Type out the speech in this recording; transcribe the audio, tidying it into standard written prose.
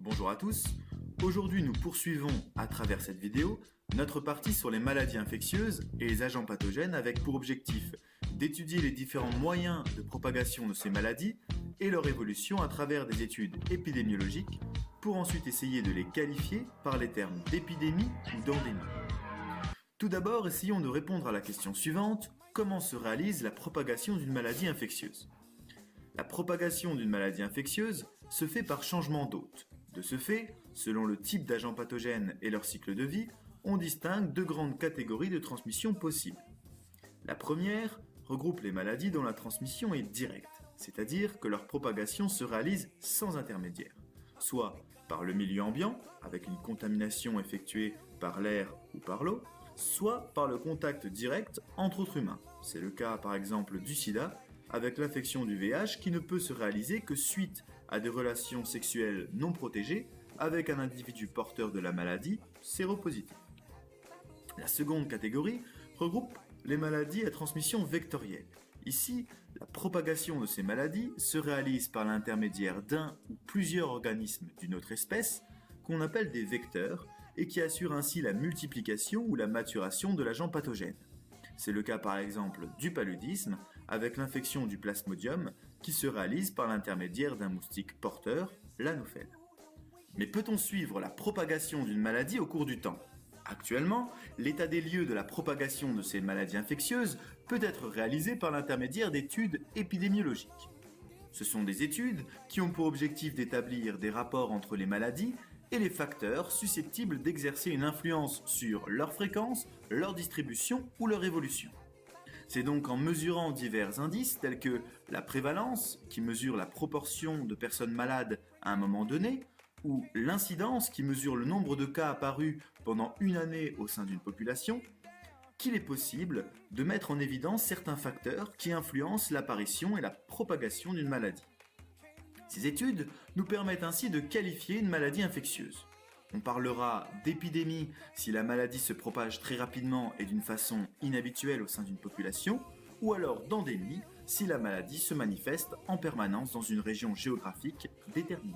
Bonjour à tous, aujourd'hui nous poursuivons à travers cette vidéo notre partie sur les maladies infectieuses et les agents pathogènes avec pour objectif d'étudier les différents moyens de propagation de ces maladies et leur évolution à travers des études épidémiologiques pour ensuite essayer de les qualifier par les termes d'épidémie ou d'endémie. Tout d'abord, essayons de répondre à la question suivante, comment se réalise la propagation d'une maladie infectieuse ? La propagation d'une maladie infectieuse se fait par changement d'hôte. De ce fait, selon le type d'agent pathogène et leur cycle de vie, on distingue deux grandes catégories de transmission possibles. La première regroupe les maladies dont la transmission est directe, c'est-à-dire que leur propagation se réalise sans intermédiaire, soit par le milieu ambiant, avec une contamination effectuée par l'air ou par l'eau, soit par le contact direct entre autres humains. C'est le cas par exemple du sida, avec l'infection du VIH qui ne peut se réaliser que suite à des relations sexuelles non protégées avec un individu porteur de la maladie séropositif. La seconde catégorie regroupe les maladies à transmission vectorielle. Ici, la propagation de ces maladies se réalise par l'intermédiaire d'un ou plusieurs organismes d'une autre espèce, qu'on appelle des vecteurs, et qui assurent ainsi la multiplication ou la maturation de l'agent pathogène. C'est le cas par exemple du paludisme, avec l'infection du plasmodium, qui se réalise par l'intermédiaire d'un moustique porteur, l'anophèle. Mais peut-on suivre la propagation d'une maladie au cours du temps ? Actuellement, l'état des lieux de la propagation de ces maladies infectieuses peut être réalisé par l'intermédiaire d'études épidémiologiques. Ce sont des études qui ont pour objectif d'établir des rapports entre les maladies et les facteurs susceptibles d'exercer une influence sur leur fréquence, leur distribution ou leur évolution. C'est donc en mesurant divers indices tels que la prévalence, qui mesure la proportion de personnes malades à un moment donné, ou l'incidence, qui mesure le nombre de cas apparus pendant une année au sein d'une population, qu'il est possible de mettre en évidence certains facteurs qui influencent l'apparition et la propagation d'une maladie. Ces études nous permettent ainsi de qualifier une maladie infectieuse. On parlera d'épidémie si la maladie se propage très rapidement et d'une façon inhabituelle au sein d'une population, ou alors d'endémie si la maladie se manifeste en permanence dans une région géographique déterminée.